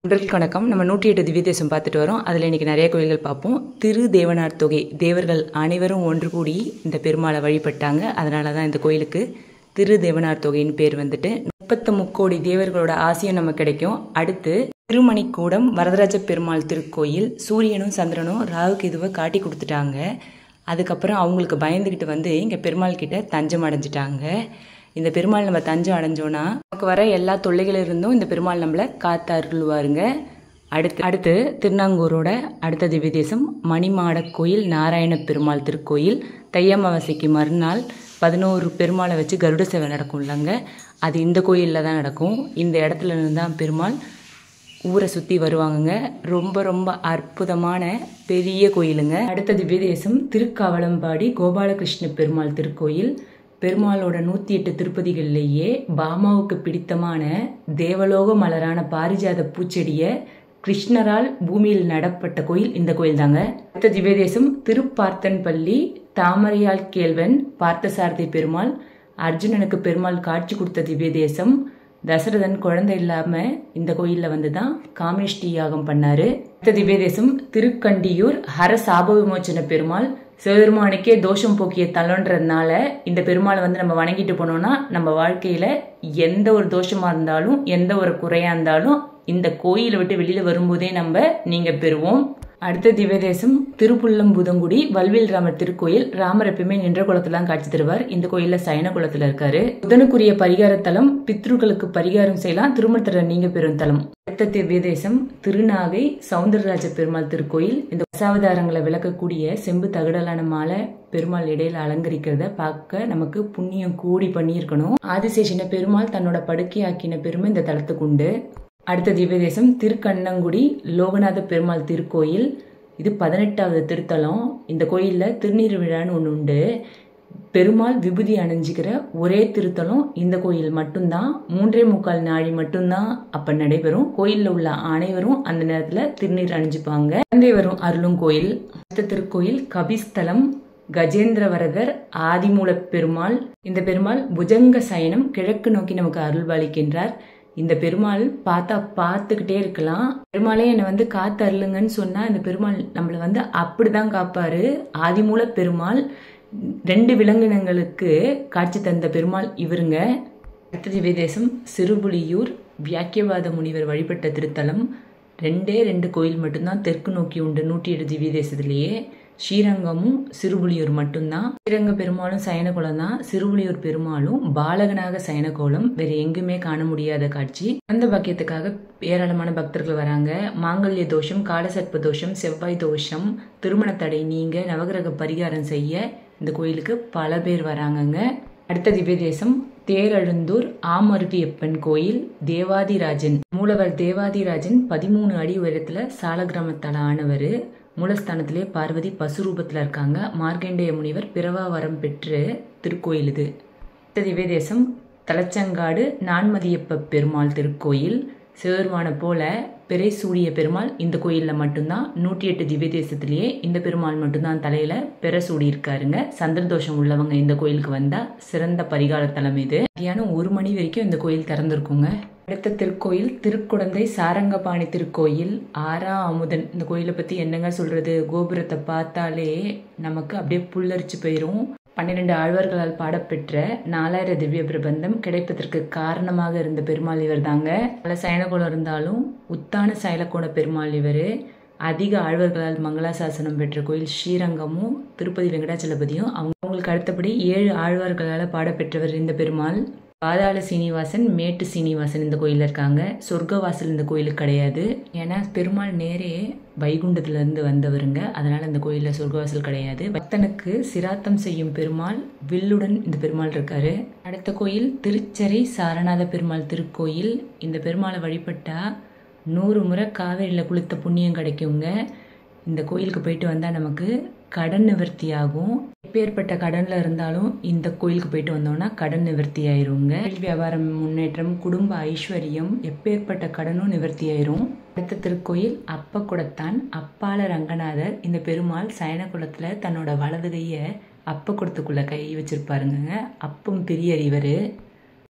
நண்பர்களுக்கு வணக்கம். நம்ம 108 திவ்ய தேசம் பார்த்துட்டு வரோம். அதில் இன்றைக்கி நிறைய கோயில்கள் பார்ப்போம். திரு தேவனார் தொகை, தேவர்கள் அனைவரும் ஒன்று கூடி இந்த பெருமாளை வழிபட்டாங்க. அதனால தான் இந்த கோயிலுக்கு திரு தேவனார் தொகைன்னு பேர் வந்துட்டு. 33 தேவர்களோட ஆசையும் நமக்கு கிடைக்கும். அடுத்து திருமணிக்கூடம் வரதராஜ பெருமாள் திருக்கோயில். சூரியனும் சந்திரனும் ராகுக்கு இதுவை காட்டி கொடுத்துட்டாங்க. அதுக்கப்புறம் அவங்களுக்கு பயந்துக்கிட்டு வந்து இங்கே பெருமாள் கிட்ட தஞ்சம் அடைஞ்சிட்டாங்க. இந்த பெருமாள் நம்ம தஞ்சம் அடைஞ்சோன்னா நமக்கு வர எல்லா தொல்லைகளிலிருந்தும் இந்த பெருமாள் நம்மளை காத்து அருள்வாருங்க. அடுத்து திருநாங்கூரோட அடுத்த திவ்ய தேசம் மணிமாட கோயில் நாராயண பெருமாள் திருக்கோயில். தை அமாவாசைக்கு மறுநாள் 11 பெருமாளை வச்சு கருட சேவை நடக்கும் இல்லைங்க, அது இந்த கோயிலில் தான் நடக்கும். இந்த இடத்துல இருந்து தான் பெருமாள் ஊரை சுற்றி வருவாங்கங்க. ரொம்ப ரொம்ப அற்புதமான பெரிய கோயிலுங்க. அடுத்த திவ்ய தேசம் திருக்காவலம்பாடி கோபாலகிருஷ்ண பெருமாள் திருக்கோயில். பெருமாளோட 108 திருப்பதிகள்லேயே பாமாவுக்கு பிடித்தமான தேவலோக மலரான பாரிஜாத பூச்செடியை கிருஷ்ணரால் பூமியில் நடப்பட்ட கோயில் இந்த கோயில் தாங்க. அடுத்த திவ்ய தேசம் திருப்பார்த்தன்பள்ளி தாமரையால் கேள்வன் பார்த்தசாரதி பெருமாள். அர்ஜுனனுக்கு பெருமாள் காட்சி கொடுத்த திவ்ய தேசம். தசரதன் குழந்தை இல்லாமல் இந்த கோயிலில் வந்து தான் காமிஷ்டி யாகம் பண்ணார். அடுத்த திவ்ய தேசம் திருக்கண்டியூர் ஹர சாப விமோச்சன பெருமாள். சிவபெருமானுக்கே தோஷம் போக்கிய தலன்றதுனால இந்த பெருமாளை வந்து நம்ம வணங்கிட்டு போனோம்னா நம்ம வாழ்க்கையில் எந்த ஒரு தோஷமாக இருந்தாலும் எந்த ஒரு குறையாக இருந்தாலும் இந்த கோயிலை விட்டு வெளியில் வரும்போதே நம்ம நீங்கள் பெறுவோம். அடுத்த திவ்ய தேசம் திருப்புள்ளம்புதங்குடி வல்வில் ராமர் திருக்கோயில். ராமர் எப்பயுமே நின்ற குளத்துல காட்சி தருவார். இந்த கோயில்ல சயன குளத்துல இருக்காரு. புதனுக்குரிய பரிகார தலம், பித்ருக்களுக்கு பரிகாரம் செய்யலாம், திருமணத்துல நீங்க பெறும் தலம். அடுத்த திவ்ய தேசம் திருநாகை சவுந்தரராஜ பெருமாள் திருக்கோயில். இந்த தசாவதாரங்களை விளக்கக்கூடிய செம்பு தகடலான மாலை பெருமாள் இடையில அலங்கரிக்கிறத பார்க்க நமக்கு புண்ணியம் கூடி பண்ணியிருக்கணும். ஆதிசேஷன பெருமாள் தன்னோட படுக்கையாக்கின பெருமை இந்த தலத்துக்கு உண்டு. அடுத்த திவ்ய தேசம் திருக்கண்ணங்குடி லோகநாத பெருமாள் திருக்கோயில். இது 18வது திருத்தலம். இந்த கோயிலில் திருநீர் விழான்னு ஒன்று உண்டு. பெருமாள் விபூதி அணிஞ்சிக்கிற ஒரே திருத்தலம் இந்த கோயில் மட்டும்தான். 3.25 நாழி மட்டும்தான் அப்போ நடைபெறும். கோயிலில் உள்ள அனைவரும் அந்த நேரத்தில் திருநீர் அணிஞ்சுப்பாங்க. குழந்தை வரும் அருளும் கோயில். அடுத்த திருக்கோயில் கபிஸ்தலம் கஜேந்திரவரதர் ஆதிமூல பெருமாள். இந்த பெருமாள் புஜங்க சயனம் கிழக்கு நோக்கி நமக்கு அருள்பாலிக்கின்றார். இந்த பெருமாள் பார்த்துக்கிட்டே இருக்கலாம். பெருமாளே என்னை வந்து காத்து அருளுங்கன்னு சொன்னா இந்த பெருமாள் நம்மளை வந்து அப்படிதான் காப்பாரு. ஆதிமூல பெருமாள் 2 விலங்கினங்களுக்கு காட்சி தந்த பெருமாள் இவருங்க. அடுத்த திவ்ய தேசம் சிறுபுலியூர் வியாக்கியவாத முனிவர் வழிபட்ட திருத்தலம். 2 கோயில் மட்டும்தான் தெற்கு நோக்கி உண்டு 107 திவ்ய தேசத்திலேயே. ஸ்ரீரங்கமும் சிறுபுலியூர் மட்டும்தான். ஸ்ரீரங்க பெருமாளும் சயனகோலம் தான். சிறுபுலியூர் பெருமாளும் பாலகனாக சயனகோலம். வேற எங்குமே காண முடியாத காட்சி. அந்த பாக்கியத்துக்காக ஏராளமான பக்தர்கள் வராங்க. மாங்கல்ய தோஷம், காலசர்ப்ப தோஷம், செவ்வாய் தோஷம், திருமண தடை நீங்க, நவகிரக பரிகாரம் செய்ய இந்த கோயிலுக்கு பல பேர் வராங்கங்க. அடுத்த திவ்ய தேசம் தேரழுந்தூர் ஆமருதியப்பன் கோயில். தேவாதிராஜன் மூலவர் தேவாதிராஜன் 13 அடி உயரத்துல சாலக்கிராமத்தால ஆனவர். மூலஸ்தானத்திலே பார்வதி பசுரூபத்தில் இருக்காங்க. மார்க்கண்டேய முனிவர் பிறவா வரம் பெற்று திருக்கோயில் இது. திவ்ய தேசம் தலச்சங்காடு நான்மதியப்ப பெருமாள் திருக்கோயில். சிவபெருமான போல பிறை சூடிய பெருமாள் இந்த கோயிலில் மட்டும்தான். 108 திவ்ய தேசத்திலேயே இந்த பெருமாள் மட்டும்தான் தலையில பிற சூடி இருக்காருங்க. சந்திரதோஷம் உள்ளவங்க இந்த கோயிலுக்கு வந்தா சிறந்த பரிகார தலம் இது. மதியானம் 1 மணி வரைக்கும் இந்த கோயில் திறந்திருக்குங்க. அடுத்த திருக்கோயில் திருக்குடந்தை சாரங்கபாணி திருக்கோயில். 6ஆம் அமுதன். இந்த கோயிலை பற்றி என்னங்க சொல்கிறது, கோபுரத்தை பார்த்தாலே நமக்கு அப்படியே புல்லரிச்சு போயிடும். 12 ஆழ்வார்களால் பாடப்பெற்ற 4000 திவ்ய பிரபந்தம் கிடைப்பதற்கு காரணமாக இருந்த பெருமாள் இவர் தாங்க. பல சயனகோலம் இருந்தாலும் உத்தான சயலக்கோண பெருமாள் இவர். அதிக ஆழ்வார்களால் மங்களாசாசனம் பெற்ற கோயில் ஸ்ரீரங்கமும் திருப்பதி வெங்கடாச்சலபதியும். அவங்களுக்கு அடுத்தபடி 7 ஆழ்வார்களால் பாடப்பெற்றவர் இந்த பெருமாள். பாதாள சீனிவாசன், மேட்டு சீனிவாசன் இந்த கோயிலில் இருக்காங்க. சொர்க்கவாசல் இந்த கோயிலுக்கு கிடையாது. ஏன்னா பெருமாள் நேரே வைகுண்டத்திலேருந்து வந்தவருங்க. அதனால் இந்த கோயிலில் சொர்க்கவாசல் கிடையாது. பக்தனுக்கு சிராத்தம் செய்யும் பெருமாள் வில்லுடன் இந்த பெருமாள் இருக்காரு. அடுத்த கோயில் திருச்சரை சாரநாத பெருமாள் திருக்கோயில். இந்த பெருமாளை வழிபட்டா 100 முறை காவேரியில் குளித்த புண்ணியம் கிடைக்குங்க. இந்த கோயிலுக்கு போயிட்டு வந்தால் நமக்கு கடன் நிவர்த்தி ஆகும். எப்பேற்பட்ட கடனில் இருந்தாலும் இந்த கோயிலுக்கு போயிட்டு வந்தோம்னா கடன் நிவர்த்தி ஆயிருங்க. வியாபாரம் முன்னேற்றம், குடும்ப ஐஸ்வர்யம், எப்பேற்பட்ட கடனும் நிவர்த்தி ஆயிரும். அடுத்த திருக்கோயில் அப்பக்குடத்தான் அப்பால ரங்கநாதர். இந்த பெருமாள் சயனகுலத்தில் தன்னோட வலது கையை அப்பக்குடத்துக்குள்ள கை வச்சிருப்பாருங்க. அப்பம் பெரியர் இவர்.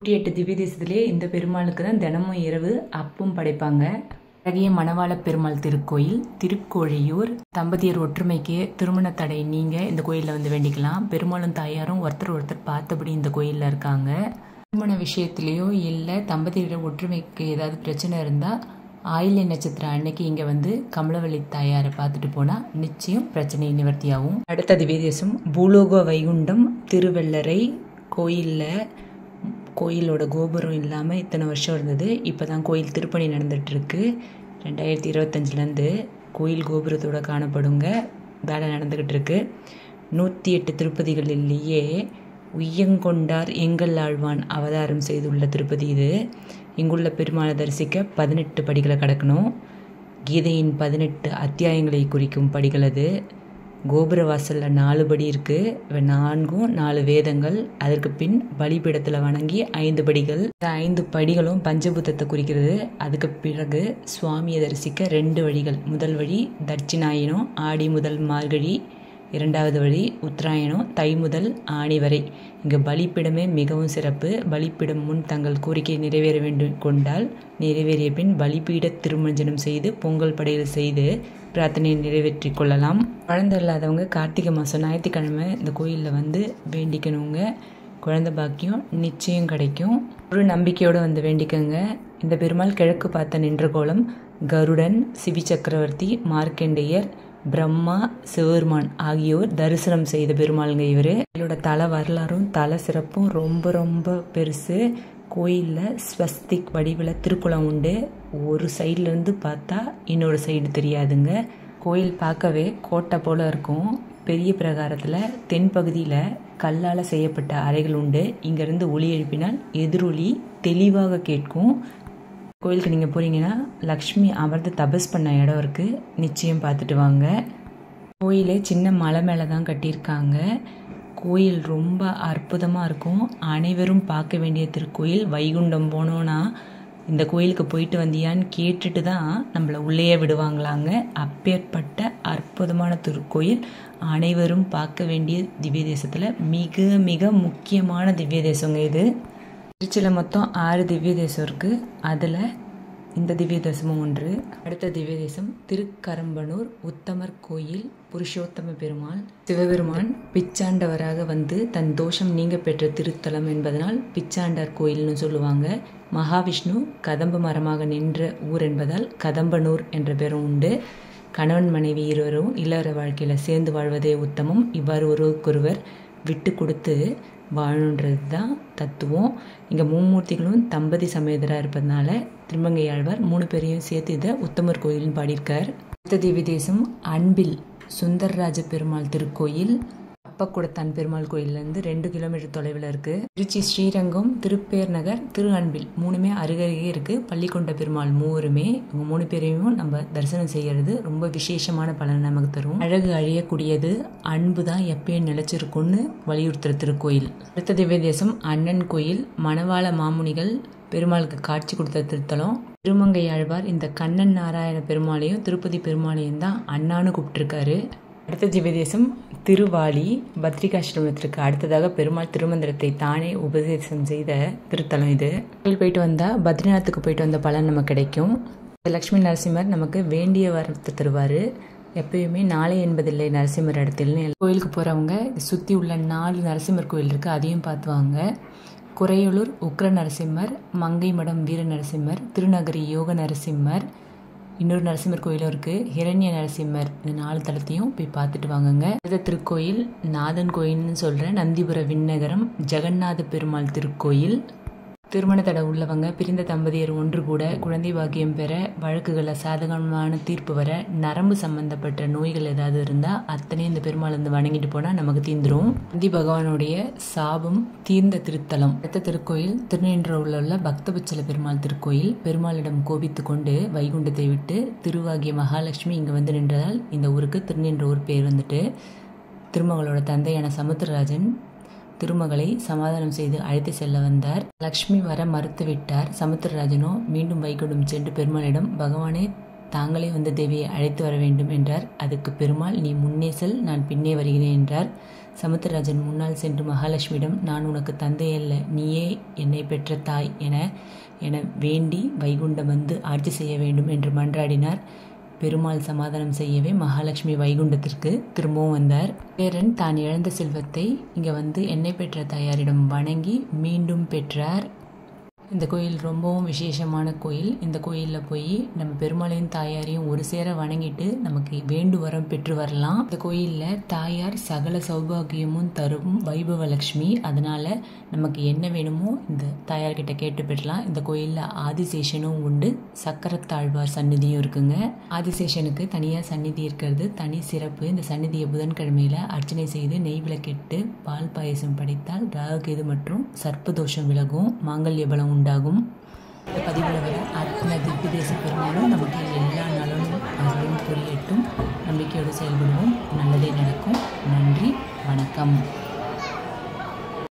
108 திவ்ய தேசத்திலே இந்த பெருமாளுக்கு தான் தினமும் இரவு அப்பம் படைப்பாங்க. அழகிய மணவாள பெருமாள் திருக்கோயில் திருக்கோழியூர். தம்பதியர் ஒற்றுமைக்கு திருமண தடை நீங்க இந்த கோயிலில் வந்து வேண்டிக்கலாம். பெருமாளும் தாயாரும் ஒருத்தர் பார்த்தபடி இந்த கோயிலில் இருக்காங்க. திருமண விஷயத்திலேயோ இல்லை தம்பதியர் ஒற்றுமைக்கு ஏதாவது பிரச்சனை இருந்தால் ஆயில்ய நட்சத்திரம் அன்னைக்கு இங்கே வந்து கமலவள்ளி தாயாரை பார்த்துட்டு போனால் நிச்சயம் பிரச்சனை நிவர்த்தியாகும். அடுத்த திவ்யதேசம் பூலோக வைகுண்டம் திருவெள்ளரை. கோயிலோட கோபுரம் இல்லாமல் இத்தனை வருஷம் இருந்தது. இப்போ தான் கோயில் திருப்பணி நடந்துகிட்ருக்கு. 2025லேருந்து கோயில் கோபுரத்தோடு காணப்படுங்க. வேலை நடந்துக்கிட்டு இருக்கு. 108 திருப்பதிகளிலேயே உய்யங்கொண்டார் எங்கள் ஆழ்வான் அவதாரம் செய்துள்ள திருப்பதி இது. இங்குள்ள பெருமாளை தரிசிக்க 18 படிகளை கடக்கணும். கீதையின் 18 அத்தியாயங்களை குறிக்கும் படிகள் அது. கோபுர வாசலில் 4 படி இருக்குது. 4 வேதங்கள். அதற்கு பின் பலிபீடத்தில் வணங்கி 5 படிகள். இந்த 5 படிகளும் பஞ்சபூதத்தை குறிக்கிறது. அதுக்கு பிறகு சுவாமியை தரிசிக்க 2 வழிகள். முதல் வழி தட்சிணாயனம் ஆடி முதல் மார்கழி. 2வது வழி உத்தராயணம் தை முதல் ஆணி வரை. இங்கே பலிப்பிடமே மிகவும் சிறப்பு. பலிப்பிடம் முன் தங்கள் கோரிக்கை நிறைவேற வேண்டும் கொண்டால் நிறைவேறிய பின் பலிப்பீட திருமஞ்சனம் செய்து பொங்கல் படையல் செய்து பிரார்த்தனையை நிறைவேற்றி கொள்ளலாம். குழந்தை இல்லாதவங்க கார்த்திகை மாதம் ஞாயிற்றுக்கிழமை இந்த கோயிலில் வந்து வேண்டிக்கணுங்க. குழந்தை பாக்கியம் நிச்சயம் கிடைக்கும். ஒரு நம்பிக்கையோடு வந்து வேண்டிக்கங்க. இந்த பெருமாள் கிழக்கு பார்த்த நின்ற கோலம். கருடன், சிவி சக்கரவர்த்தி, மார்க்கண்டேயர், பிரம்மா, சிவபெருமான் ஆகியோர் தரிசனம் செய்த பெருமாளுங்க இவர். இவரோட தல வரலாறும் தல சிறப்பும் ரொம்ப ரொம்ப பெருசு. கோயிலில் ஸ்வஸ்திக் வடிவில் திருக்குளம் உண்டு. ஒரு சைட்லேருந்து பார்த்தா இன்னொரு சைடு தெரியாதுங்க. கோயில் பார்க்கவே கோட்டை போல் இருக்கும். பெரிய பிரகாரத்தில் தென்பகுதியில் கல்லால் செய்யப்பட்ட அறைகள் உண்டு. இங்கேருந்து ஒளி எழுப்பினால் எதிரொலி தெளிவாக கேட்கும். கோயிலுக்கு நீங்கள் போகிறீங்கன்னா லக்ஷ்மி அமர்ந்து தபஸ் பண்ண இடம் இருக்குது. நிச்சயம் பார்த்துட்டு வாங்க. கோயிலே சின்ன மலை மேலே தான் கட்டியிருக்காங்க. கோயில் ரொம்ப அற்புதமாக இருக்கும். அனைவரும் பார்க்க வேண்டிய திருக்கோயில். வைகுண்டம் போனோன்னா இந்த கோயிலுக்கு போயிட்டு வந்தியான்னு கேட்டுட்டு தான் நம்மளை உள்ளேயே விடுவாங்களாங்க. அப்பேற்பட்ட அற்புதமான திருக்கோயில். அனைவரும் பார்க்க வேண்டிய திவ்ய தேசத்தில் மிக மிக முக்கியமான திவ்ய தேசங்க இது. திருச்சியில் மொத்தம் 6 திவ்ய தேசம் இருக்குது. அதில் இந்த திவ்ய தேசமும் ஒன்று. அடுத்த திவ்ய தேசம் திருக்கரம்பனூர் உத்தமர் கோயில். புருஷோத்தம பெருமாள். சிவபெருமான் பிச்சாண்டவராக வந்து தன் தோஷம் நீங்க பெற்ற திருத்தலம் என்பதனால் பிச்சாண்டார் கோயில்னு சொல்லுவாங்க. மகாவிஷ்ணு கதம்ப மரமாக நின்ற ஊர் என்பதால் கதம்பனூர் என்ற பெயரும் உண்டு. கணவன் மனைவி இருவரும் இல்லற வாழ்க்கையில் சேர்ந்து வாழ்வதே உத்தமம். இவ்வாறு ஒருவருக்கொருவர் விட்டு கொடுத்து வாழணுன்றது தான் தத்துவம். இங்கே மும்மூர்த்திகளும் தம்பதி சமேதராக இருப்பதனால திருமங்கையாழ்வார் 3 பேரையும் சேர்த்து இதை உத்தமர் கோயில்னு பாடியிருக்கார். அடுத்த திவ்ய தேசம் அன்பில் சுந்தரராஜ பெருமாள் திருக்கோயில். அப்பக்குடத்தான் பெருமாள் கோயிலேருந்து 2 கிலோமீட்டர் தொலைவில் இருக்குது. திருச்சி ஸ்ரீரங்கம், திருப்பேர் நகர், திரு அன்பில் 3மே அருகருகே இருக்குது. பள்ளிக்கொண்ட பெருமாள் 3மே. இவங்க 3 பேரையும் நம்ம தரிசனம் செய்கிறது ரொம்ப விசேஷமான பலன் நமக்கு தரும். அழகு அழியக்கூடியது, அன்பு தான் எப்பயும் நிலைச்சிருக்கும்னு வலியுறுத்துற திருக்கோயில். அடுத்த திவ்ய தேசம் அண்ணன் கோயில். மணவாள மாமுனிகள் பெருமாளுக்கு காட்சி கொடுத்த திருத்தலம். திருமங்கையாழ்வார் இந்த கண்ணன் நாராயண பெருமாளையும் திருப்பதி பெருமாளையும் தான் அண்ணான்னு கூப்பிட்டுருக்காரு. அடுத்த திவ்ய தேசம் திருவாலி. பத்ரிகாசிரமத்திற்கு அடுத்ததாக பெருமாள் திருமந்திரத்தை தானே உபதேசம் செய்த திருத்தலம் இது. கோயில் போயிட்டு வந்தால் பத்ரிநாத்துக்கு போயிட்டு வந்த பலன் நமக்கு கிடைக்கும். லக்ஷ்மி நரசிம்மர் நமக்கு வேண்டிய வரத்தை தருவார். எப்பயுமே நாளை என்பதில்லை நரசிம்மர் இடத்துலன்னு கோயிலுக்கு போகிறவங்க சுற்றி உள்ள 4 நரசிம்மர் கோயில் இருக்குது. அதையும் பார்த்துவாங்க. குறையலூர் உக்ர நரசிம்மர், மங்கை மடம் வீர நரசிம்மர், திருநகரி யோக நரசிம்மர், இன்னொரு நரசிம்மர் கோயிலும் இருக்குது, ஹிரண்ய நரசிம்மர். இந்த 4 தலத்தையும் போய் பார்த்துட்டு வாங்குங்க. அடுத்த திருக்கோயில் நாதன் கோயில்னு சொல்கிறேன். நந்திபுர விண்ணகரம் ஜெகநாத பெருமாள் திருக்கோயில். திருமண தடை உள்ளவங்க, பிரிந்த தம்பதியர் ஒன்று கூட குழந்தை பாக்கியம் பெற, வழக்குகளில் சாதகமான தீர்ப்பு வர, நரம்பு சம்பந்தப்பட்ட நோய்கள் ஏதாவது இருந்தால் அத்தனையும் இந்த பெருமாள் வந்து வணங்கிட்டு போனால் நமக்கு தீந்துரும். நந்தி பகவானுடைய சாபம் தீர்ந்த திருத்தலம். அடுத்த திருக்கோயில் திருநின்றவூரில் உள்ள பக்தபுச்சல பெருமாள் திருக்கோயில். பெருமாளிடம் கோபித்து கொண்டு வைகுண்டத்தை விட்டு திருவாகிய மகாலட்சுமி இங்கே வந்து நின்றதால் இந்த ஊருக்கு திருநின்றவூர் பேர் வந்துட்டு. திருமகளோட தந்தையான சமுத்திரராஜன் திருமகளை சமாதானம் செய்து அழைத்து செல்ல வந்தார். லக்ஷ்மி வர மறுத்துவிட்டார். சமுத்திரராஜனோ மீண்டும் வைகுண்டம் சென்று பெருமாளிடம், பகவானே தாங்களே வந்து தேவியை அழைத்து வர வேண்டும் என்றார். அதுக்கு பெருமாள், நீ முன்னே செல், நான் பின்னே வருகிறேன் என்றார். சமுத்திரராஜன் முன்னால் சென்று மகாலட்சுமியிடம், நான் உனக்கு தந்தை அல்ல, நீயே என்னை பெற்ற தாய் என என வேண்டி வைகுண்டம் வந்து ஆட்சி செய்ய வேண்டும் என்று மன்றாடினார். பெருமாள் சமாதானம் செய்யவே மகாலட்சுமி வைகுண்டத்திற்கு திரும்பவும் வந்தார். பேரன் தான் இழந்த செல்வத்தை இங்கே வந்து எண்ணெய் பெற்ற தாயாரிடம் வணங்கி மீண்டும் பெற்றார். இந்த கோயில் ரொம்பவும் விசேஷமான கோயில். இந்த கோயிலில் போய் நம்ம பெருமாளையும் தாயாரையும் ஒரு சேர வணங்கிட்டு நமக்கு வேண்டு வரம் பெற்று வரலாம். இந்த கோயிலில் தாயார் சகல சௌபாகியமும் தரும் வைபவலட்சுமி. அதனால் நமக்கு என்ன வேணுமோ இந்த தாயார்கிட்ட கேட்டு பெறலாம். இந்த கோயிலில் ஆதிசேஷனும் உண்டு, சக்கரத்தாழ்வார் சந்நிதியும் இருக்குங்க. ஆதிசேஷனுக்கு தனியாக சந்நிதி இருக்கிறது தனி சிறப்பு. இந்த சந்நிதியை புதன்கிழமையில் அர்ச்சனை செய்து நெய் விளக்கேட்டு பால் பாயசம் படைத்தால் ராகுகேது மற்றும் சர்ப்பதோஷம் விலகும், மாங்கல்ய பலம் உண்டாகும். இந்த பதிவில் வர அத்தனை திவ்ய தேச பெருமாளும் நமக்கு எல்லா நலனும் அருளும் புரியட்டும். நம்பிக்கையோடு செயல்படுவோம், நல்லதே நடக்கும். நன்றி, வணக்கம்.